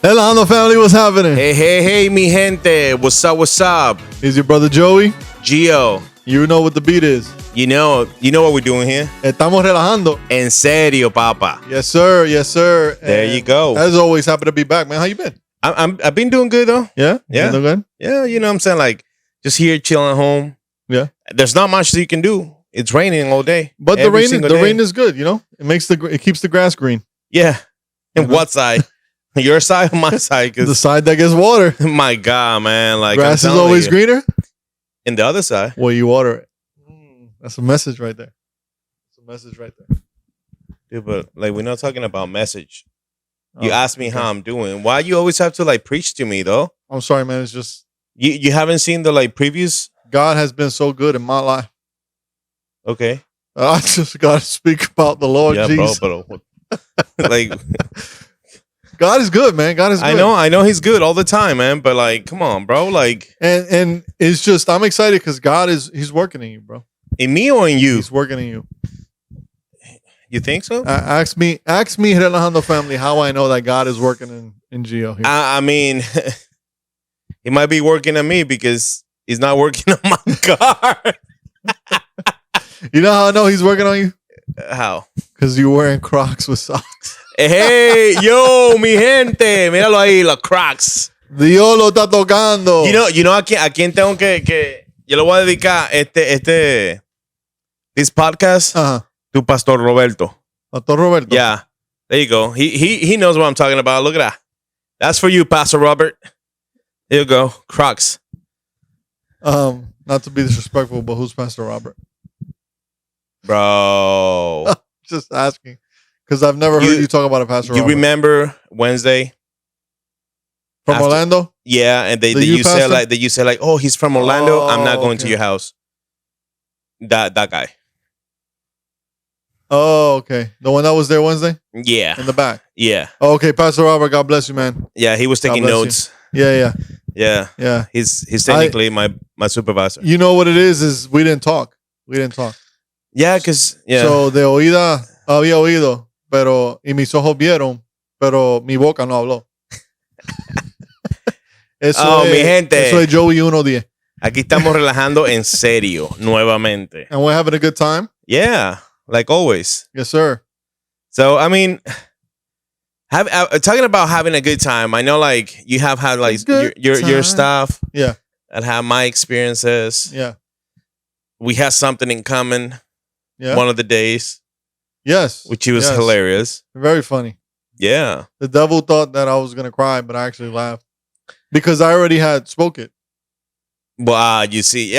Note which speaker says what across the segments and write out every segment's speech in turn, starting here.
Speaker 1: Hello, family. What's happening?
Speaker 2: Hey, mi gente. What's up?
Speaker 1: Is your brother Joey?
Speaker 2: Gio.
Speaker 1: You know what the beat is.
Speaker 2: You know what we're doing here?
Speaker 1: Estamos relajando.
Speaker 2: En serio, papa.
Speaker 1: Yes, sir. Yes, sir.
Speaker 2: There you go.
Speaker 1: As always, happy to be back, man. How you been?
Speaker 2: I've been doing good, though.
Speaker 1: Yeah?
Speaker 2: Yeah.
Speaker 1: Doing good?
Speaker 2: Yeah, you know what I'm saying? Like, just here chilling at home.
Speaker 1: Yeah.
Speaker 2: There's not much that you can do. It's raining all day.
Speaker 1: But the rain is good, you know? It keeps the grass green.
Speaker 2: Yeah. And what side? Your side or my side?
Speaker 1: The side that gets water.
Speaker 2: My God, man. Like,
Speaker 1: grass is always greener?
Speaker 2: And the other side.
Speaker 1: Well, you water it. That's a message right there.
Speaker 2: Dude, but like, we're not talking about message. You asked me how I'm doing. Why you always have to like preach to me, though?
Speaker 1: I'm sorry, man. It's just...
Speaker 2: You haven't seen the like previews?
Speaker 1: God has been so good in my life.
Speaker 2: Okay.
Speaker 1: I just got to speak about the Lord Jesus.
Speaker 2: Bro, like...
Speaker 1: God is good, man. God is good.
Speaker 2: I know he's good all the time, man. But like, come on, bro. Like,
Speaker 1: and it's just I'm excited because he's working in you, bro.
Speaker 2: In me or in you?
Speaker 1: He's working in you.
Speaker 2: You think so?
Speaker 1: Ask me, Relajando family, how I know that God is working in Gio here.
Speaker 2: I mean, he might be working on me because he's not working on my car.
Speaker 1: You know how I know he's working on you?
Speaker 2: How?
Speaker 1: Because you're wearing Crocs with socks.
Speaker 2: Hey, yo, mi gente, míralo ahí, los Crocs.
Speaker 1: Dios lo está tocando.
Speaker 2: You know a quién tengo que yo le voy a dedicar this podcast. To Pastor Roberto.
Speaker 1: Pastor Roberto.
Speaker 2: Yeah, there you go. He knows what I'm talking about. Look at that. That's for you, Pastor Robert. There you go, Crocs.
Speaker 1: Not to be disrespectful, but who's Pastor Robert?
Speaker 2: Bro,
Speaker 1: just asking. Because I've never heard you talk about a Pastor Robert.
Speaker 2: You remember Wednesday?
Speaker 1: From Orlando?
Speaker 2: Yeah, and they you said like, oh, he's from Orlando. I'm not going to your house. That guy.
Speaker 1: Oh, okay. The one that was there Wednesday?
Speaker 2: Yeah.
Speaker 1: In the back?
Speaker 2: Yeah.
Speaker 1: Oh, okay, Pastor Robert, God bless you, man.
Speaker 2: Yeah, he was taking notes.
Speaker 1: You.
Speaker 2: Yeah. He's technically my supervisor.
Speaker 1: You know what it is we didn't talk.
Speaker 2: Yeah, because, yeah.
Speaker 1: So, de oída había oído. Pero, y mis ojos vieron, pero mi boca no habló.
Speaker 2: Mi gente.
Speaker 1: Eso es Joey 110.
Speaker 2: Aquí estamos relajando en serio, nuevamente.
Speaker 1: And we're having a good time?
Speaker 2: Yeah, like always.
Speaker 1: Yes, sir.
Speaker 2: So, I mean, talking about having a good time, I know like you have had like your stuff.
Speaker 1: Yeah.
Speaker 2: And have my experiences.
Speaker 1: Yeah.
Speaker 2: We had something in common one of the days.
Speaker 1: Yes.
Speaker 2: Which was hilarious.
Speaker 1: Very funny.
Speaker 2: Yeah.
Speaker 1: The devil thought that I was going to cry, but I actually laughed. Because I already had spoke it.
Speaker 2: Well, you see,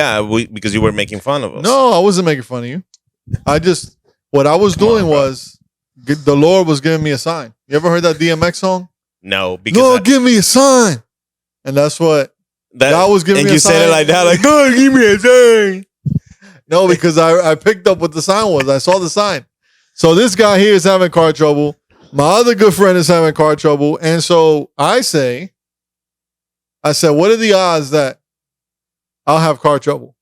Speaker 2: because you were making fun of us.
Speaker 1: No, I wasn't making fun of you. What I was doing was, the Lord was giving me a sign. You ever heard that DMX song?
Speaker 2: No. Because
Speaker 1: Lord, give me a sign. And that's what, God was giving me a sign.
Speaker 2: And you said it like that, like, Lord, give me a sign.
Speaker 1: No, because I picked up what the sign was. I saw the sign. So this guy here is having car trouble. My other good friend is having car trouble. And so I said, what are the odds that I'll have car trouble?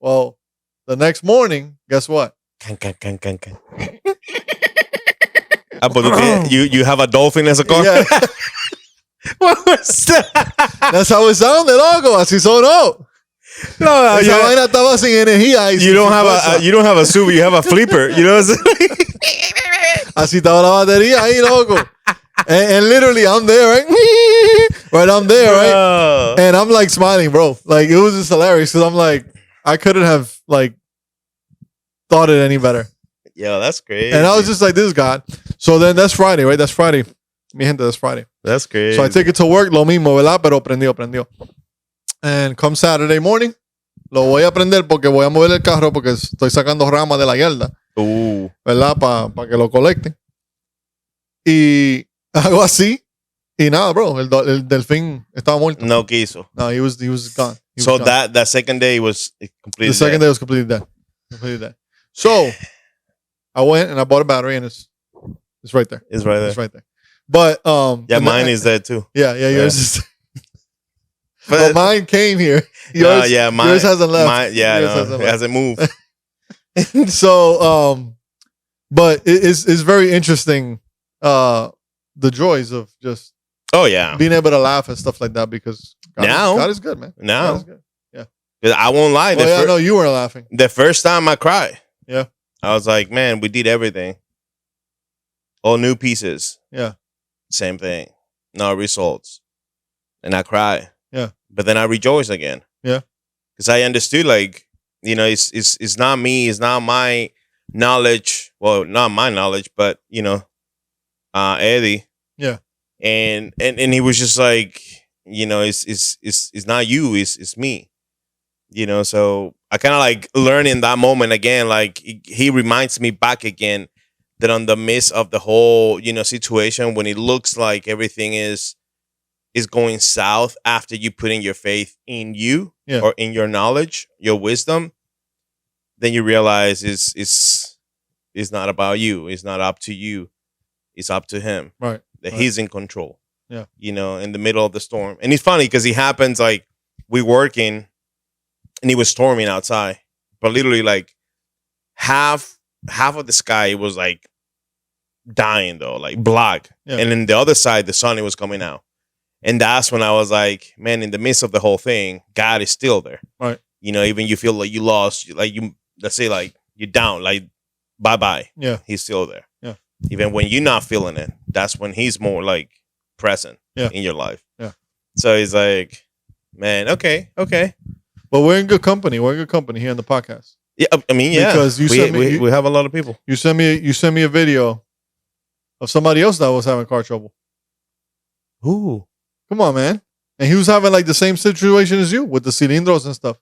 Speaker 1: Well, the next morning, guess what?
Speaker 2: You have a dolphin as a car?
Speaker 1: Yeah.
Speaker 2: What was that?
Speaker 1: That's how it sounded, loco. Así sonó.
Speaker 2: No,
Speaker 1: esa vaina estaba sin energía.
Speaker 2: You don't have a Subaru, you have a flipper. You know what I'm saying?
Speaker 1: Así estaba la batería ahí, loco. And literally, I'm there, right? I'm there, right? And I'm like smiling, bro. Like, it was just hilarious because I'm like, I couldn't have like thought it any better.
Speaker 2: Yo, that's great.
Speaker 1: And I was just like, this is God. So then that's Friday, right? That's Friday. Mi gente, that's Friday.
Speaker 2: That's great.
Speaker 1: So I take it to work, lo mismo, ¿verdad? Pero prendió. And come Saturday morning, lo voy a prender porque voy a mover el carro porque estoy sacando ramas de la yarda. ¿Verdad? Para que lo colecten. Y hago así. Y nada, bro. El delfín estaba muerto.
Speaker 2: No quiso.
Speaker 1: No, he was gone.
Speaker 2: That second day was completely
Speaker 1: The second day was completely dead. So I went and I bought a battery and it's right there.
Speaker 2: It's right there.
Speaker 1: But
Speaker 2: mine is there too.
Speaker 1: Yeah, yours is. But mine came here. Yours hasn't left.
Speaker 2: It hasn't moved.
Speaker 1: So, but it's very interesting. The joys of just
Speaker 2: Oh yeah.
Speaker 1: being able to laugh and stuff like that because God is good, man.
Speaker 2: Now.
Speaker 1: God is good. Yeah.
Speaker 2: 'Cause I won't lie.
Speaker 1: I know you weren't laughing.
Speaker 2: The first time I cried.
Speaker 1: Yeah.
Speaker 2: I was like, man, we did everything. All new pieces.
Speaker 1: Yeah.
Speaker 2: Same thing. No results. And I cry.
Speaker 1: Yeah.
Speaker 2: But then I rejoice again.
Speaker 1: Yeah.
Speaker 2: Because I understood, like, you know, it's not me, it's not my knowledge. Well, not my knowledge, but you know, Eddie.
Speaker 1: Yeah.
Speaker 2: And he was just like, you know, it's not you, it's me. You know, so I kind of like learn in that moment again, like he reminds me back again that on the midst of the whole, you know, situation, when it looks like everything is going south after you putting your faith in you or in your knowledge, your wisdom, then you realize it's not about you. It's not up to you. It's up to him.
Speaker 1: Right.
Speaker 2: That he's in control.
Speaker 1: Yeah.
Speaker 2: You know, in the middle of the storm. And it's funny because it happens like we working and it was storming outside. But literally like half of the sky was like dying though, like black.
Speaker 1: Yeah.
Speaker 2: And then the other side, the sun, it was coming out. And that's when I was like, man, in the midst of the whole thing, God is still there.
Speaker 1: Right.
Speaker 2: You know, even you feel like you lost, like you, let's say like you're down, like bye-bye.
Speaker 1: Yeah.
Speaker 2: He's still there.
Speaker 1: Yeah.
Speaker 2: Even when you're not feeling it, that's when he's more like present in your life.
Speaker 1: Yeah.
Speaker 2: So he's like, man, okay.
Speaker 1: But we're in good company. We're in good company here on the podcast.
Speaker 2: Yeah, I mean, yeah.
Speaker 1: Because
Speaker 2: we have a lot of people.
Speaker 1: You sent me a video of somebody else that was having car trouble.
Speaker 2: Who?
Speaker 1: Come on, man. And he was having like the same situation as you with the cilindros and stuff.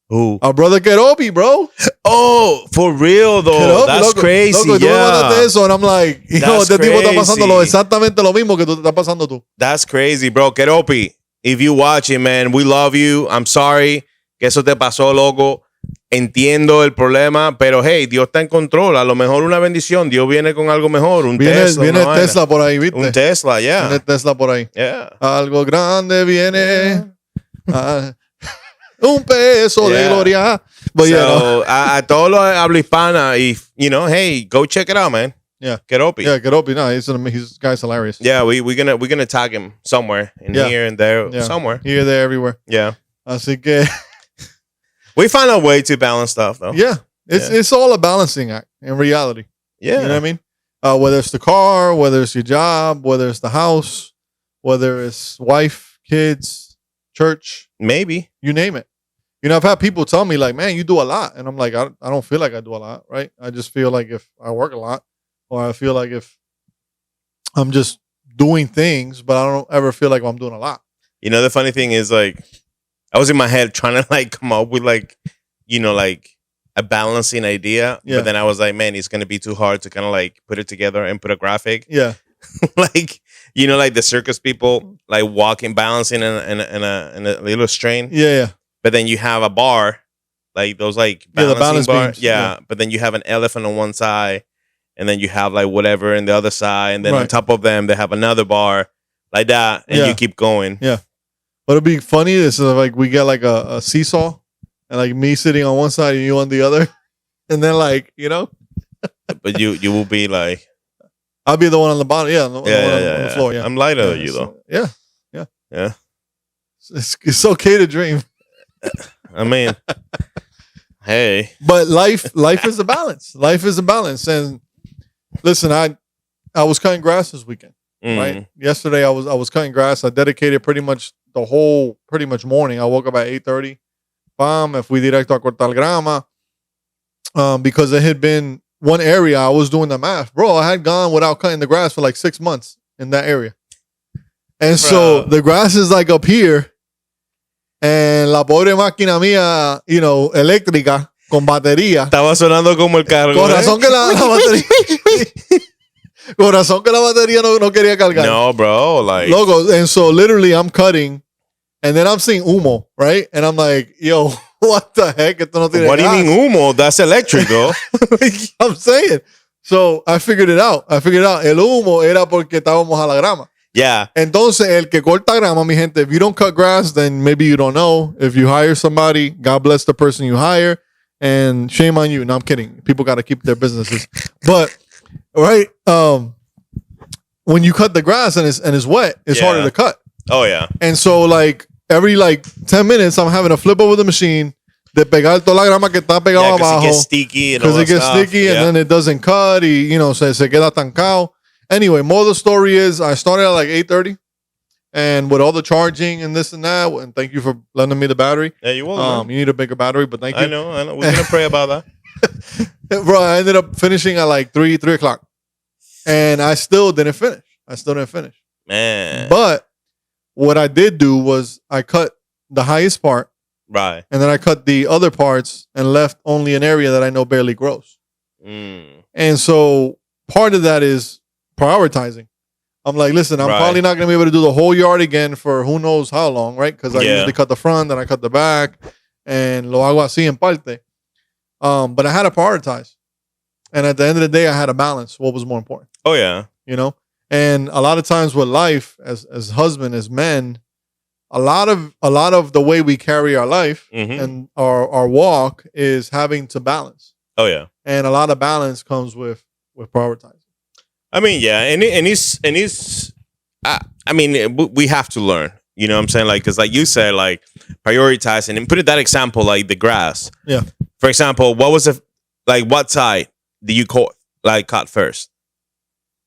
Speaker 2: Who?
Speaker 1: Our brother Keropi, bro.
Speaker 2: Oh, for real though.
Speaker 1: Keropi,
Speaker 2: That's
Speaker 1: loco,
Speaker 2: crazy.
Speaker 1: Loco, tú me mandaste eso, and I'm like, este tipo está pasando
Speaker 2: crazy.
Speaker 1: exactamente lo mismo que tú estás pasando tú.
Speaker 2: That's crazy, bro. Keropi, if you watching, man, we love you. I'm sorry que eso te pasó, loco. Entiendo el problema, pero hey, Dios está en control. A lo mejor una bendición. Dios viene con algo mejor.
Speaker 1: Viene Tesla por ahí, ¿viste?
Speaker 2: Un Tesla, yeah.
Speaker 1: Viene Tesla por ahí.
Speaker 2: Yeah.
Speaker 1: Algo grande viene. Un peso de gloria. But
Speaker 2: so, a todos los habla hispana, if, you know, hey, go check it out, man.
Speaker 1: Yeah.
Speaker 2: Keropi.
Speaker 1: Yeah, Keropi. No, he's guy's hilarious.
Speaker 2: Yeah, we're gonna tag him somewhere in here and there, somewhere.
Speaker 1: Here, there, everywhere.
Speaker 2: Yeah.
Speaker 1: Así que
Speaker 2: we find a way to balance stuff, though.
Speaker 1: Yeah. It's all a balancing act in reality.
Speaker 2: Yeah.
Speaker 1: You know what I mean? Whether it's the car, whether it's your job, whether it's the house, whether it's wife, kids, church.
Speaker 2: Maybe.
Speaker 1: You name it. You know, I've had people tell me like, man, you do a lot. And I'm like, I don't feel like I do a lot, right? I just feel like if I work a lot, or I feel like if I'm just doing things, but I don't ever feel like I'm doing a lot.
Speaker 2: You know, the funny thing is like, I was in my head trying to like come up with like, you know, like a balancing idea.
Speaker 1: Yeah.
Speaker 2: But then I was like, man, it's going to be too hard to kind of like put it together and put a graphic.
Speaker 1: Yeah.
Speaker 2: Like, you know, like the circus people, like walking, balancing in a little strain.
Speaker 1: Yeah.
Speaker 2: But then you have a bar, like those like
Speaker 1: the
Speaker 2: balancing
Speaker 1: balance
Speaker 2: bar.
Speaker 1: beams.
Speaker 2: Yeah. But then you have an elephant on one side, and then you have like whatever in the other side, and then on
Speaker 1: Right.
Speaker 2: top of them they have another bar like that, and you keep going.
Speaker 1: Yeah. But it'd be funny is like we get like a seesaw, and like me sitting on one side and you on the other, and then like, you know,
Speaker 2: But you will be like,
Speaker 1: I'll be the one on the bottom. Yeah. On the floor. Yeah.
Speaker 2: I'm lighter than you though.
Speaker 1: Yeah.
Speaker 2: Yeah.
Speaker 1: It's okay to dream.
Speaker 2: I mean, hey.
Speaker 1: But life is a balance. Life is a balance. And listen, I was cutting grass this weekend. Right. Yesterday I was cutting grass. I dedicated pretty much morning. I woke up at 8:30. Me fui directo a cortar grama. Because it had been one area I was doing the math. Bro, I had gone without cutting the grass for like 6 months in that area. And so the grass is like up here. And la pobre máquina mía, you know, eléctrica, con batería.
Speaker 2: Estaba sonando como el carro.
Speaker 1: Con razón que la batería. Con razón que la batería no quería cargar.
Speaker 2: No, bro. Like,
Speaker 1: Loco. And so literally I'm cutting. And then I'm seeing humo, right? And I'm like, yo, what the heck? Esto no tiene
Speaker 2: what do you
Speaker 1: gas.
Speaker 2: mean humo? That's electric, though.
Speaker 1: I'm saying. So I figured it out. El humo era porque estábamos a la grama.
Speaker 2: Yeah.
Speaker 1: Entonces, el que corta grama, mi gente, if you don't cut grass, then maybe you don't know. If you hire somebody, God bless the person you hire, and shame on you. No, I'm kidding. People got to keep their businesses. But, right, when you cut the grass and it's wet, it's harder to cut.
Speaker 2: Oh yeah.
Speaker 1: And so like every like 10 minutes, I'm having to flip over the machine, de pegar toda la grama que está pegado
Speaker 2: Because
Speaker 1: abajo.
Speaker 2: it gets sticky.
Speaker 1: Because it gets sticky and then it doesn't cut. Se queda tancado. Anyway, more of the story is I started at like 8:30. And with all the charging and this and that, and thank you for lending me the battery.
Speaker 2: Yeah, you will.
Speaker 1: You need a bigger battery, but thank you.
Speaker 2: I know. We're gonna pray about that.
Speaker 1: Bro, I ended up finishing at like 3 o'clock. And I still didn't finish.
Speaker 2: Man.
Speaker 1: But what I did do was I cut the highest part.
Speaker 2: Right.
Speaker 1: And then I cut the other parts and left only an area that I know barely grows. And so part of that is prioritizing. I'm like, listen, I'm probably not going to be able to do the whole yard again for who knows how long, right? Because I usually cut the front, then I cut the back, and lo hago así en parte. But I had to prioritize. And at the end of the day, I had to balance what was more important.
Speaker 2: Oh, yeah.
Speaker 1: And a lot of times with life, as husband, as men, a lot of the way we carry our life and our walk is having to balance.
Speaker 2: Oh, yeah.
Speaker 1: And a lot of balance comes with prioritizing.
Speaker 2: I mean, yeah, and it's. I mean, we have to learn. You know what I'm saying? Like, because like you said, like prioritizing and put that example, like the grass.
Speaker 1: Yeah.
Speaker 2: For example, what side did you cut first?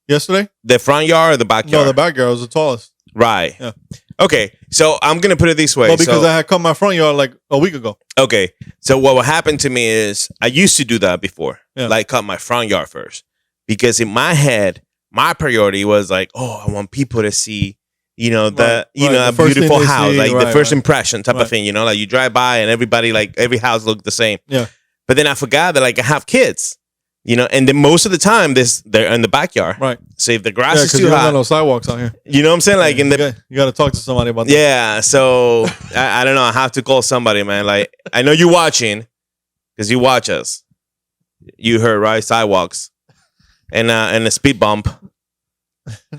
Speaker 1: Yesterday?
Speaker 2: The front yard or the backyard?
Speaker 1: No, the backyard was the tallest.
Speaker 2: Right.
Speaker 1: Yeah.
Speaker 2: Okay, so I'm gonna put it this way.
Speaker 1: Well, because I had cut my front yard like a week ago.
Speaker 2: Okay, so what happened to me is I used to do that before, like cut my front yard first. Because in my head, my priority was like, oh, I want people to see, a beautiful house, like the first impression type of thing, like you drive by and everybody, like every house looked the same.
Speaker 1: Yeah.
Speaker 2: But then I forgot that like I have kids, and then most of the time they're in the backyard.
Speaker 1: Right.
Speaker 2: So if the grass is too
Speaker 1: you
Speaker 2: high,
Speaker 1: got no sidewalks out here.
Speaker 2: You know what I'm saying? Like
Speaker 1: you got to talk to somebody about that.
Speaker 2: Yeah. So I don't know. I have to call somebody, man. Like I know you're watching because you watch us. You heard, right? Sidewalks. And a speed bump.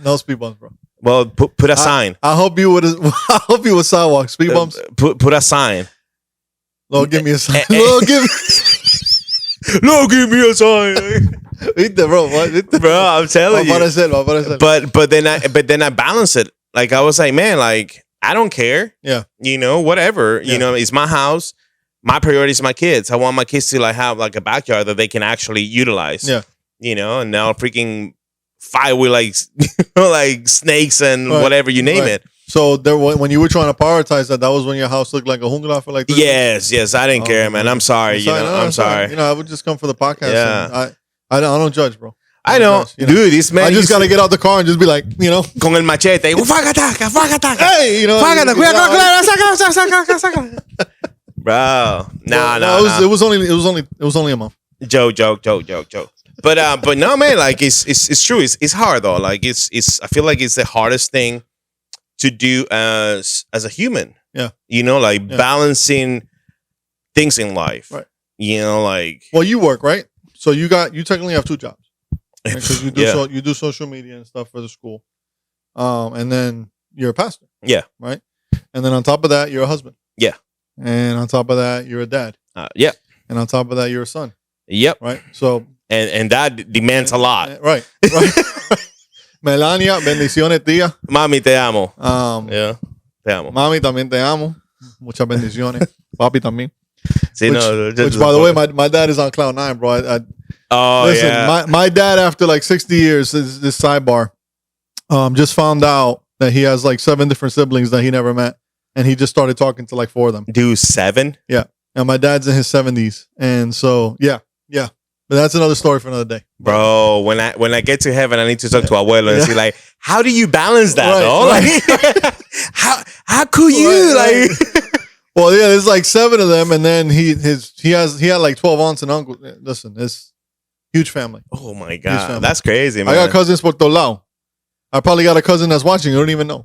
Speaker 1: No speed bumps, bro.
Speaker 2: Well, put a sign.
Speaker 1: I hope you would. I hope you would sidewalk speed bumps.
Speaker 2: Put a sign.
Speaker 1: Lord, give me a sign. Lord, give
Speaker 2: me a sign.
Speaker 1: Viste, bro. Viste?
Speaker 2: Bro, I'm telling you. But then I balance it. Like I was like, man, like I don't care.
Speaker 1: Yeah.
Speaker 2: Whatever. It's my house. My priority is my kids. I want my kids to like have like a backyard that they can actually utilize.
Speaker 1: Yeah.
Speaker 2: And now freaking fight with like snakes and whatever you name it.
Speaker 1: So when you were trying to prioritize that was when your house looked like a jungla for like 3
Speaker 2: years? Yes, I didn't care, man. I'm sorry. I'm sorry.
Speaker 1: I would just come for the podcast.
Speaker 2: Yeah.
Speaker 1: I don't judge, bro.
Speaker 2: I know. Dude, this man.
Speaker 1: I just gotta get out the car and just be like,
Speaker 2: con el machete. Fágata.
Speaker 1: Hey,
Speaker 2: Fágata. Bro. No.
Speaker 1: It was only a month.
Speaker 2: Joke. But no, man, like it's true. It's hard though. Like I feel like it's the hardest thing to do as a human.
Speaker 1: Yeah.
Speaker 2: Balancing things in life.
Speaker 1: Right.
Speaker 2: Like.
Speaker 1: Well, you work, right? So you technically have 2 jobs. Because you do social media and stuff for the school. And then you're a pastor.
Speaker 2: Yeah.
Speaker 1: Right? And then on top of that, you're a husband.
Speaker 2: Yeah.
Speaker 1: And on top of that, you're a dad.
Speaker 2: Yeah.
Speaker 1: And on top of that, you're a son.
Speaker 2: Yep.
Speaker 1: Right? So
Speaker 2: and that demands a lot.
Speaker 1: Right. Melania, bendiciones, tía.
Speaker 2: Mami, te amo.
Speaker 1: Yeah.
Speaker 2: Te amo.
Speaker 1: Mami, también te amo. Muchas bendiciones. Papi también.
Speaker 2: Sí,
Speaker 1: which by the way, my dad is on cloud 9, bro. Listen, my dad, after like 60 years, this sidebar, just found out that he has like 7 different siblings that he never met. And he just started talking to like 4 of them.
Speaker 2: Dude, 7?
Speaker 1: Yeah. And my dad's in his 70s. And so, yeah. But that's another story for another day.
Speaker 2: Bro, when I get to heaven, I need to talk to Abuelo and see like, how do you balance that, though?
Speaker 1: Right.
Speaker 2: Like, how could you?
Speaker 1: Right. Well, yeah, there's like 7 of them. And then he had like 12 aunts and uncles. Listen, it's huge family.
Speaker 2: Oh, my God. That's crazy, man.
Speaker 1: I got cousins por todo lado. I probably got a cousin that's watching. You don't even know.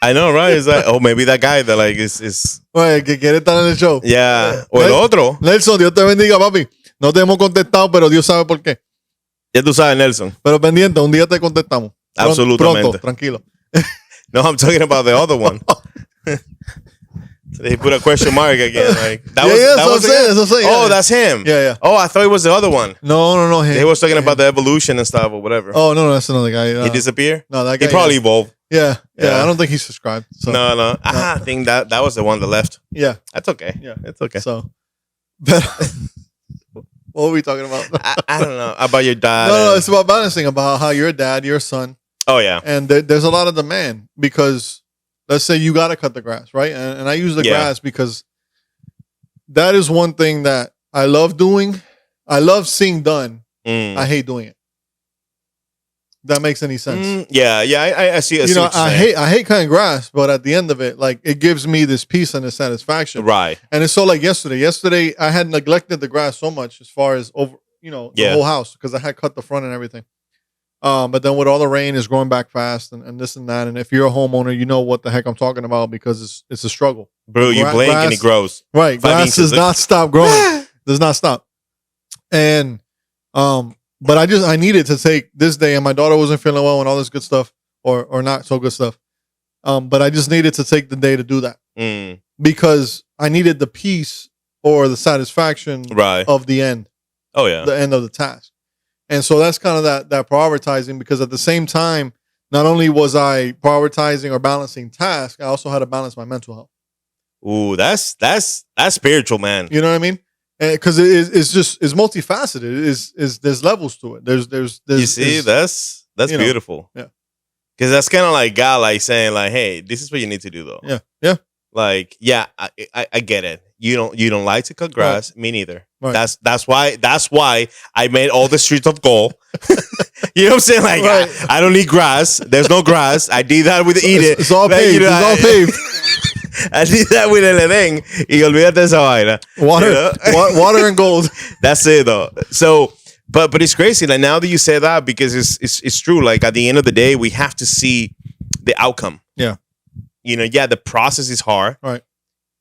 Speaker 2: I know, right? It's like, maybe that guy that like is
Speaker 1: right, que quiere estar en el show.
Speaker 2: Yeah. O el otro.
Speaker 1: Nelson, Dios te bendiga, papi. No te hemos contestado, pero Dios sabe por qué.
Speaker 2: Ya tú sabes, Nelson.
Speaker 1: Pero pendiente, un día te contestamos.
Speaker 2: Absolutamente.
Speaker 1: Pronto, tranquilo.
Speaker 2: No, I'm talking about the other one. They put a question mark again. Like that
Speaker 1: that's what I'm saying.
Speaker 2: Oh, that's him.
Speaker 1: Yeah.
Speaker 2: Oh, I thought it was the other one.
Speaker 1: No.
Speaker 2: They was talking about the evolution and stuff or whatever.
Speaker 1: Oh no, that's another guy.
Speaker 2: He disappeared.
Speaker 1: No, that guy.
Speaker 2: He probably evolved.
Speaker 1: Yeah. I don't think he's subscribed. So.
Speaker 2: No. I think that was the one that left.
Speaker 1: Yeah,
Speaker 2: that's okay.
Speaker 1: Yeah,
Speaker 2: it's okay.
Speaker 1: So, but what were we talking about?
Speaker 2: I don't know about your dad.
Speaker 1: No, it's about balancing about how your dad, your son.
Speaker 2: Oh yeah,
Speaker 1: and there's a lot of demand because let's say you got to cut the grass, right? And I use the grass because that is one thing that I love doing. I love seeing done. I hate doing it. That makes any sense?
Speaker 2: I see.
Speaker 1: I hate cutting grass, but at the end of it, like it gives me this peace and this satisfaction,
Speaker 2: right?
Speaker 1: And it's so like yesterday. Yesterday, I had neglected the grass so much as far as over, the whole house because I had cut the front and everything. But then with all the rain, it's growing back fast and this and that. And if you're a homeowner, you know what the heck I'm talking about because it's a struggle.
Speaker 2: Bro, you blink and it grows.
Speaker 1: Right, grass does not stop growing. Does not stop. And but I needed to take this day, and my daughter wasn't feeling well, and all this good stuff, or not so good stuff. But I just needed to take the day to do that because I needed the peace or the satisfaction of the end.
Speaker 2: Oh yeah,
Speaker 1: the end of the task. And so that's kind of that prioritizing because at the same time, not only was I prioritizing or balancing tasks, I also had to balance my mental health.
Speaker 2: Ooh, that's spiritual, man.
Speaker 1: You know what I mean? Because it's multifaceted. There's levels to it. There's
Speaker 2: you see, that's beautiful.
Speaker 1: Yeah.
Speaker 2: Because that's kind of like God, like saying, like, "Hey, this is what you need to do, though."
Speaker 1: Yeah.
Speaker 2: Like, I get it. You don't like to cut grass. Right. Me neither.
Speaker 1: Right.
Speaker 2: That's why I made all the streets of gold. You know what I'm saying? Like, right. I don't need grass. There's no grass. I did that with Edith.
Speaker 1: It's all paved. It's all paved.
Speaker 2: I did that with El Edén. Y olvídate esa vaina.
Speaker 1: Water and gold.
Speaker 2: That's it, though. So, but it's crazy. Like now that you say that, because it's true. Like at the end of the day, we have to see the outcome.
Speaker 1: Yeah.
Speaker 2: The process is hard.
Speaker 1: Right.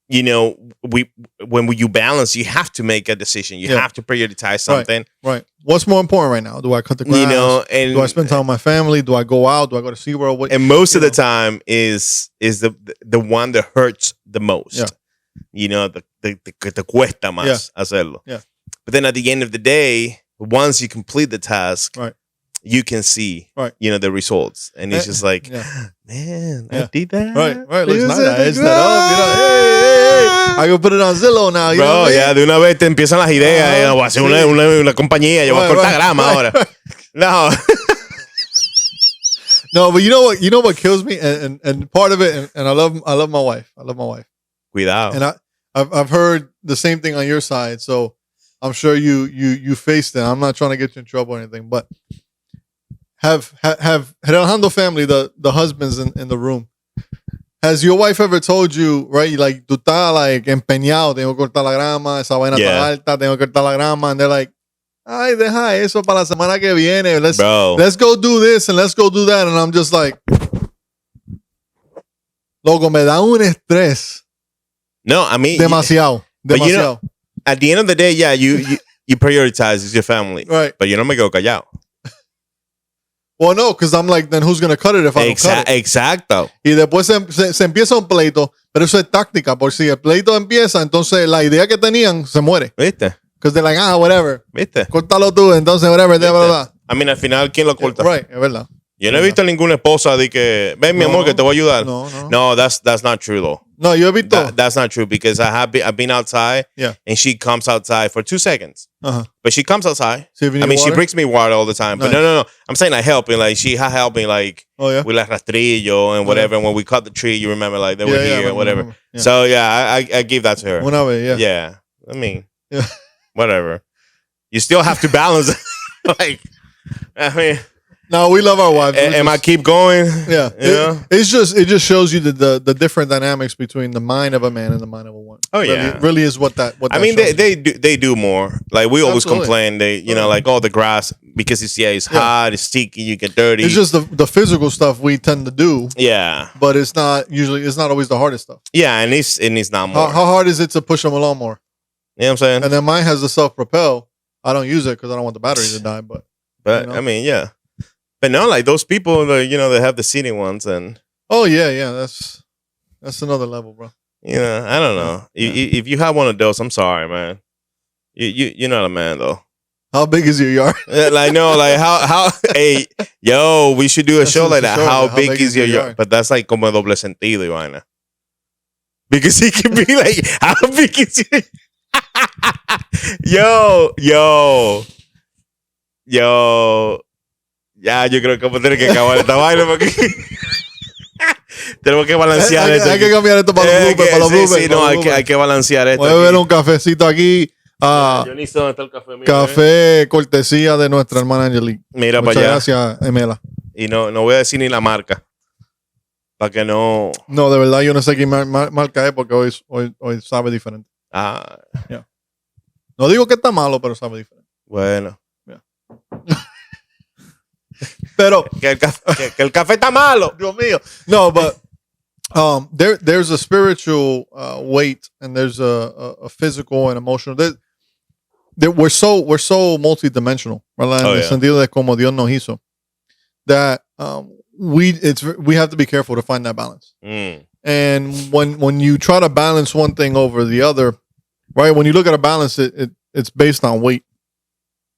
Speaker 2: When you balance, you have to make a decision. You have to prioritize something.
Speaker 1: Right. What's more important right now? Do I cut the grass?
Speaker 2: And
Speaker 1: do I spend time with my family? Do I go out? Do I go to SeaWorld?
Speaker 2: And most of the time is the one that hurts the most.
Speaker 1: Yeah.
Speaker 2: Que te cuesta más hacerlo.
Speaker 1: Yeah.
Speaker 2: But then at the end of the day, once you complete the task,
Speaker 1: right,
Speaker 2: you can see, the results, and it's just like, man, I did that.
Speaker 1: Right. Looks nice. I edged that up. Hey. I can put it on Zillow now. You know
Speaker 2: ya de una vez te empiezan las ideas. Voy a hacer una compañía. Yo voy a cortar grama ahora. No.
Speaker 1: No, but you know what kills me, and part of it, and I love my wife.
Speaker 2: Cuidado.
Speaker 1: And I've heard the same thing on your side, so I'm sure you faced it. I'm not trying to get you in trouble or anything, but have Alejandro family, the husbands in the room. Has your wife ever told you, right? Like, tú estás like empeñado, tengo que cortar la grama, esa vaina está alta, tengo que cortar la grama, and they're like, ay, deja eso para la semana que viene. Let's go do this and let's go do that. And I'm just like, loco, me da un estrés.
Speaker 2: No, I mean,
Speaker 1: demasiado.
Speaker 2: At the end of the day, you prioritize your family,
Speaker 1: right?
Speaker 2: But yo no me quedo callado.
Speaker 1: Well, no, because I'm like, then who's going to cut it if I don't cut it?
Speaker 2: Exacto.
Speaker 1: Y después se empieza un pleito, pero eso es táctica, por si el pleito empieza, entonces la idea que tenían se muere.
Speaker 2: ¿Viste?
Speaker 1: Because they're like, whatever.
Speaker 2: ¿Viste?
Speaker 1: Córtalo tú, entonces, whatever, de verdad.
Speaker 2: I mean, al final, ¿quién lo corta?
Speaker 1: Right, es verdad.
Speaker 2: Yo no he visto ninguna esposa de que, ven mi amor, que te voy a ayudar. No, that's not true though.
Speaker 1: No, yo he visto.
Speaker 2: That's not true because I've been outside and she comes outside for 2 seconds.
Speaker 1: Uh-huh.
Speaker 2: But she comes outside.
Speaker 1: She
Speaker 2: brings me water all the time. But no. I'm saying like helping. Like she helped me like with like rastrillo and whatever. And when we cut the tree, you remember like they were here and whatever. Yeah. So I give that to her.
Speaker 1: Una vez,
Speaker 2: yeah. I mean, whatever. You still have to balance. Like, I mean.
Speaker 1: No, we love our wives.
Speaker 2: And I keep going.
Speaker 1: Yeah. It just shows you the different dynamics between the mind of a man and the mind of a woman.
Speaker 2: Oh yeah.
Speaker 1: Really is what that
Speaker 2: I mean,
Speaker 1: shows.
Speaker 2: they do more. Like we always complain, like the grass because it's hot, it's sticky, you get dirty.
Speaker 1: It's just the physical stuff we tend to do.
Speaker 2: Yeah.
Speaker 1: But it's not always the hardest stuff.
Speaker 2: Yeah, and it's not more.
Speaker 1: How hard is it to push them along more?
Speaker 2: You know what I'm saying?
Speaker 1: And then mine has the self-propel. I don't use it because I don't want the battery to die, but
Speaker 2: I mean, yeah. But no, like those people, they have the seating ones, and
Speaker 1: oh yeah, that's another level, bro.
Speaker 2: You know, I don't know. If you have one of those, I'm sorry, man. You're not a man though.
Speaker 1: How big is your yard?
Speaker 2: Like no, like how hey, yo, we should do a show like that. How big is your yard? But that's like como doble sentido, Ivana. Because he can be like, how big is your yo. Ya, yo creo que vamos a tener que acabar esta vaina porque tenemos que balancear esto.
Speaker 1: Hay que cambiar esto para los bloopers.
Speaker 2: Sí, no, hay que balancear esto.
Speaker 1: Voy a beber un cafecito aquí.
Speaker 2: Yo ni sé dónde está el café mío.
Speaker 1: Café cortesía de nuestra hermana Angelique.
Speaker 2: Mira
Speaker 1: Muchas
Speaker 2: para allá.
Speaker 1: Gracias, Emela.
Speaker 2: Y no voy a decir ni la marca. Para que no.
Speaker 1: No, de verdad yo no sé qué marca es porque hoy sabe diferente.
Speaker 2: Ah.
Speaker 1: Yeah. No digo que está malo, pero sabe diferente.
Speaker 2: Bueno.
Speaker 1: Yeah. Pero
Speaker 2: que el café está malo.
Speaker 1: Dios mío. No, but there's a spiritual weight and there's a physical and emotional. We're so multidimensional, ¿verdad? En el sentido de como Dios nos hizo. That we have to be careful to find that balance. And when you try to balance one thing over the other, right? When you look at a balance, it's based on weight.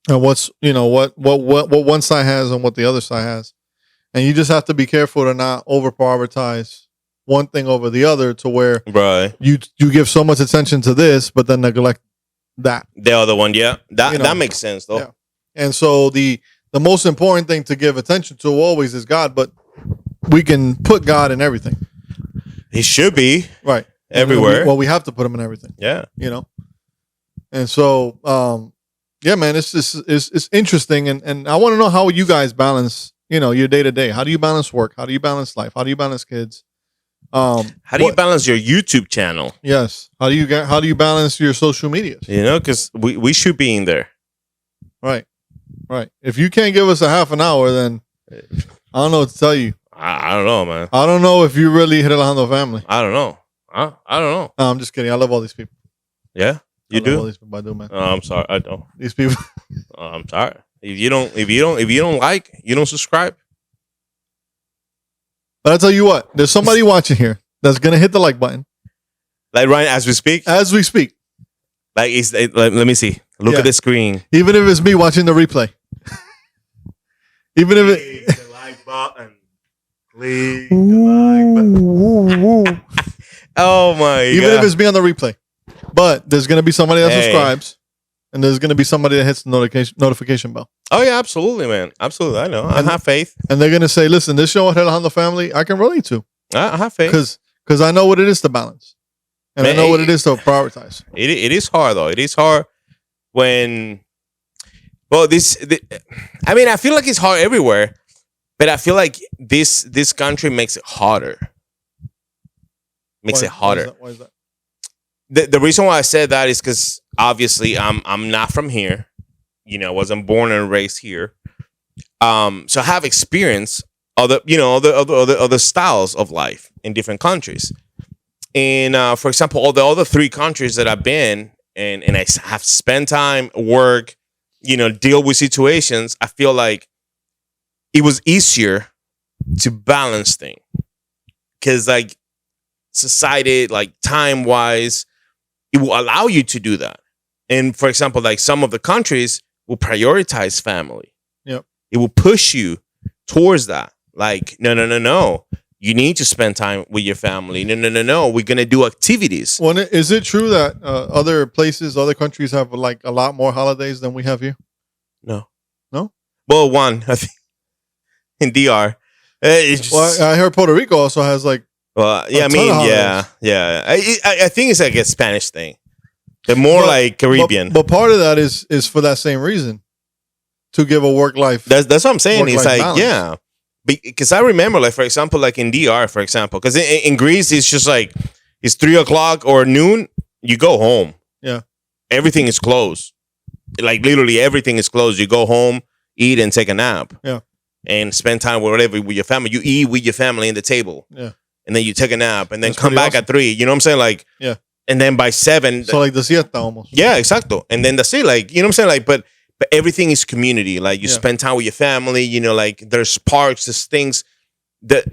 Speaker 1: And what's what one side has and what the other side has, and you just have to be careful to not over prioritize one thing over the other to where you give so much attention to this, but then neglect that
Speaker 2: the other one. Yeah, that makes sense though.
Speaker 1: Yeah. And so the most important thing to give attention to always is God, but we can put God in everything.
Speaker 2: He should be
Speaker 1: right
Speaker 2: everywhere.
Speaker 1: We have to put him in everything.
Speaker 2: Yeah,
Speaker 1: and so. Yeah, man, it's interesting, and I want to know how you guys balance, your day to day. How do you balance work? How do you balance life? How do you balance kids?
Speaker 2: How do you balance your YouTube channel?
Speaker 1: Yes. How do you balance your social media?
Speaker 2: Because we should be in there.
Speaker 1: Right. If you can't give us a half an hour, then I don't know what to tell you.
Speaker 2: I don't know, man.
Speaker 1: I don't know if you really hit Alejandro family.
Speaker 2: I don't know. I don't know.
Speaker 1: No, I'm just kidding. I love all these people.
Speaker 2: Yeah. You do?
Speaker 1: All these people I do, man.
Speaker 2: I'm sorry, I don't.
Speaker 1: These people.
Speaker 2: I'm sorry. If you don't like, you don't subscribe.
Speaker 1: But I tell you what, there's somebody watching here that's gonna hit the like button.
Speaker 2: Like right as we speak.
Speaker 1: As we speak.
Speaker 2: Like let me see. Look at the screen.
Speaker 1: Even if it's me watching the replay. Even if it.
Speaker 2: The like button. Click the like button. Oh my god.
Speaker 1: Even if it's me on the replay. But there's going to be somebody that subscribes, and there's going to be somebody that hits the notification bell.
Speaker 2: Oh, yeah, absolutely, man. Absolutely. I know. I have faith.
Speaker 1: And they're going to say, listen, this show at Alejandro Family, I can relate to.
Speaker 2: I have faith.
Speaker 1: Because I know what it is to balance. And man, I know what it is to prioritize.
Speaker 2: It is hard, though. It is hard when... Well, I feel like it's hard everywhere, but I feel like this country makes it harder. Why
Speaker 1: is that?
Speaker 2: The reason why I said that is because obviously I'm not from here, wasn't born and raised here, so I have experience other styles of life in different countries, and for example, all the other 3 countries that I've been and I have spent time, work, deal with situations, I feel like it was easier to balance things because like society, like time wise. It will allow you to do that. And for example, like some of the countries will prioritize family.
Speaker 1: Yep.
Speaker 2: It will push you towards that. Like, no. You need to spend time with your family. No. We're going to do activities.
Speaker 1: Well, is it true that other countries have like a lot more holidays than we have here?
Speaker 2: No.
Speaker 1: Well,
Speaker 2: one, I think in DR.
Speaker 1: I heard Puerto Rico also has like.
Speaker 2: Well, yeah, yeah. I think it's like a Spanish thing. They're more like Caribbean.
Speaker 1: But part of that is for that same reason, to give a work life.
Speaker 2: That's what I'm saying. It's like
Speaker 1: balance.
Speaker 2: Yeah, because I remember, like for example, like in DR, for example, because in Greece it's just like it's 3:00 or noon, you go home.
Speaker 1: Yeah,
Speaker 2: everything is closed. Like literally everything is closed. You go home, eat, and take a nap.
Speaker 1: Yeah,
Speaker 2: and spend time with your family. You eat with your family in the table.
Speaker 1: Yeah.
Speaker 2: And then you take a nap and then come back at 3. You know what I'm saying? Like,
Speaker 1: yeah.
Speaker 2: And then by 7.
Speaker 1: So like the siesta almost.
Speaker 2: Yeah, exacto. And then that's it. Like, you know what I'm saying? Like, but everything is community. Like you spend time with your family, like there's parks, there's things that,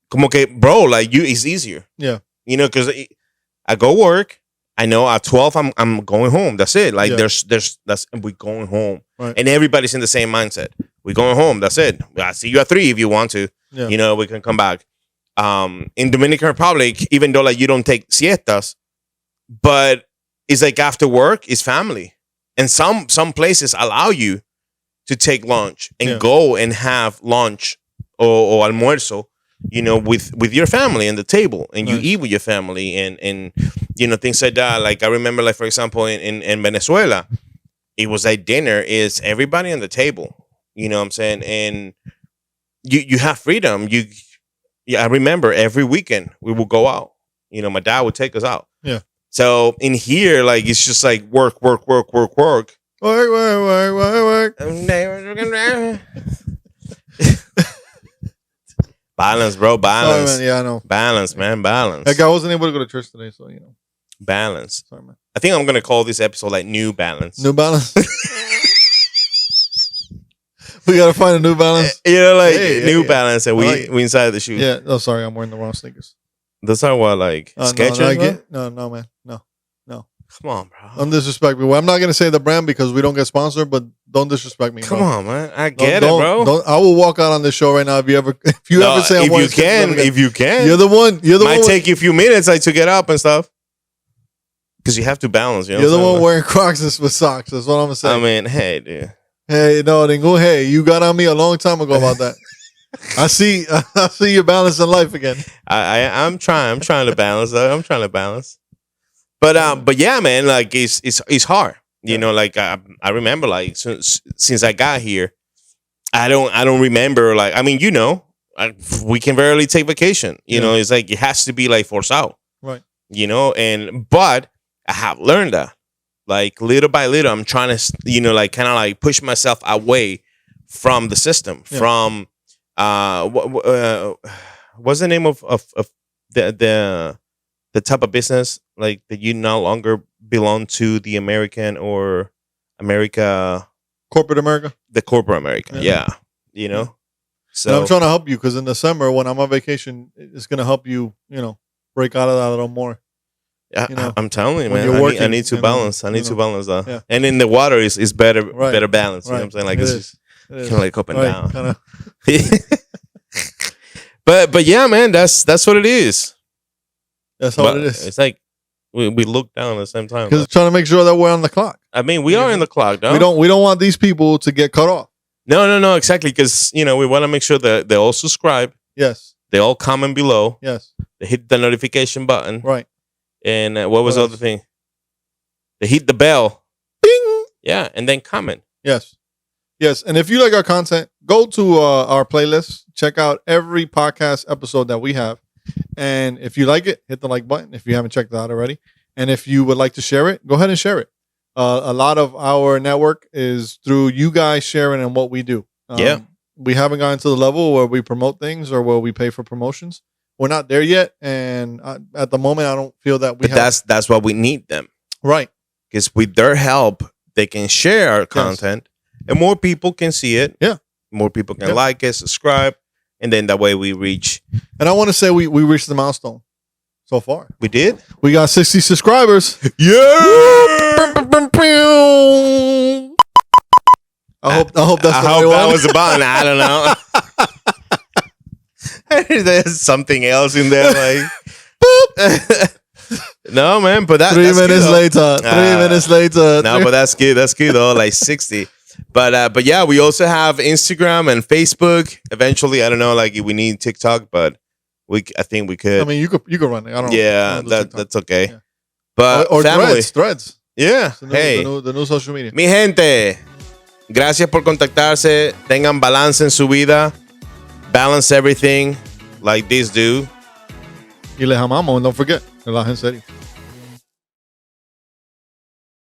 Speaker 2: como que, bro, like it's easier.
Speaker 1: Yeah.
Speaker 2: Because I go work. I know at 12 I'm going home. That's it. Like
Speaker 1: Yeah.
Speaker 2: that's we're going home.
Speaker 1: Right.
Speaker 2: And everybody's in the same mindset. We're going home. That's it. I see you at 3 if you want to.
Speaker 1: Yeah.
Speaker 2: You know, we can come back. In Dominican Republic, even though like you don't take siestas, but it's like after work is family. And some places allow you to take lunch and go and have lunch or almuerzo, you know, with your family in the table, and you eat with your family and you know, things like that. Like I remember, like for example, in Venezuela, it was like dinner is everybody on the table. You know what I'm saying? And you have freedom. I remember every weekend we would go out. You know, my dad would take us out.
Speaker 1: Yeah.
Speaker 2: So in here, like it's just like work.
Speaker 1: Work.
Speaker 2: Balance, bro. Balance.
Speaker 1: Sorry, man. Yeah, I know.
Speaker 2: Balance, man. Balance.
Speaker 1: Like I wasn't able to go to church today, so you know.
Speaker 2: Balance.
Speaker 1: Sorry, man.
Speaker 2: I think I'm gonna call this episode like New Balance.
Speaker 1: New Balance. We gotta find a New Balance.
Speaker 2: You know, like New Balance, and we inside the shoe.
Speaker 1: Yeah. Oh, sorry, I'm wearing the wrong sneakers.
Speaker 2: Those are what, like Skechers?
Speaker 1: No, man. No.
Speaker 2: Come on, bro.
Speaker 1: Don't disrespect me. Well, I'm not gonna say the brand because we don't get sponsored, but don't disrespect me.
Speaker 2: Come
Speaker 1: bro.
Speaker 2: on, man. I get it, bro.
Speaker 1: I will walk out on this show right now if you ever say
Speaker 2: if you can.
Speaker 1: You're the one.
Speaker 2: Might take you a few minutes like to get up and stuff. Because you have to balance. You know
Speaker 1: you're the one wearing Crocs with socks. That's what I'm saying.
Speaker 2: I mean, hey, dude.
Speaker 1: Hey, no, then go. Hey, you got on me a long time ago about that. I see you balancing life again.
Speaker 2: I'm trying to balance. I'm trying to balance. But yeah, man, like it's hard. You know, like I remember, like since I got here, I don't remember. Like, I mean, you know, we can barely take vacation. You know, it's like it has to be like forced out.
Speaker 1: Right.
Speaker 2: You know, but I have learned that. Like little by little, I'm trying to, you know, like kind of like push myself away from the system. Yeah. From what's the name of the type of business like that you no longer belong to the American or
Speaker 1: corporate America,
Speaker 2: the corporate America. Yeah. You know, so
Speaker 1: and I'm trying to help you because in December when I'm on vacation, it's going to help you, you know, break out of that a little more. You know,
Speaker 2: I'm telling you, man. I need to balance. I need to balance that. Yeah. And in the water is better, better balance. You know what I'm saying? Like it's just kind of like up and down. But yeah, man, that's what it is.
Speaker 1: That's how it is.
Speaker 2: It's like we look down at the same time.
Speaker 1: Because trying to make sure that we're on the clock.
Speaker 2: I mean, we are in the clock, though.
Speaker 1: We don't want these people to get cut off.
Speaker 2: No, exactly. Because you know we want to make sure that they all subscribe.
Speaker 1: Yes.
Speaker 2: They all comment below.
Speaker 1: Yes.
Speaker 2: They hit the notification button.
Speaker 1: Right.
Speaker 2: And what was the other thing? They hit the bell.
Speaker 1: Bing.
Speaker 2: Yeah, and then comment.
Speaker 1: Yes. Yes. And if you like our content, go to our playlist. Check out every podcast episode that we have. And if you like it, hit the like button if you haven't checked it out already. And if you would like to share it, go ahead and share it. A lot of our network is through you guys sharing and what we do. We haven't gotten to the level where we promote things or where we pay for promotions. We're not there yet, and at the moment, I don't feel that we have.
Speaker 2: That's why we need them,
Speaker 1: right?
Speaker 2: Because with their help, they can share our content, and more people can see it.
Speaker 1: Yeah,
Speaker 2: more people can like it, subscribe, and then that way we reach.
Speaker 1: And I want to say we reached the milestone so far.
Speaker 2: We did.
Speaker 1: We got 60 subscribers.
Speaker 2: Yeah.
Speaker 1: I hope that's.
Speaker 2: I hope that was the button. I don't know. There's something else in there, like boop. No, man, but that's
Speaker 1: 3 minutes later. 3 minutes later.
Speaker 2: No, but that's good. That's good though, like 60. But yeah, we also have Instagram and Facebook. Eventually, I don't know, like if we need TikTok, but I think we could.
Speaker 1: I mean, you could run it. I don't.
Speaker 2: Yeah, that's okay. Yeah. But
Speaker 1: or threads.
Speaker 2: Yeah.
Speaker 1: The new social media.
Speaker 2: Mi gente, gracias por contactarse. Tengan balance en su vida. Balance everything like this, dude.
Speaker 1: Y les amamos, and don't forget, relaja en serio.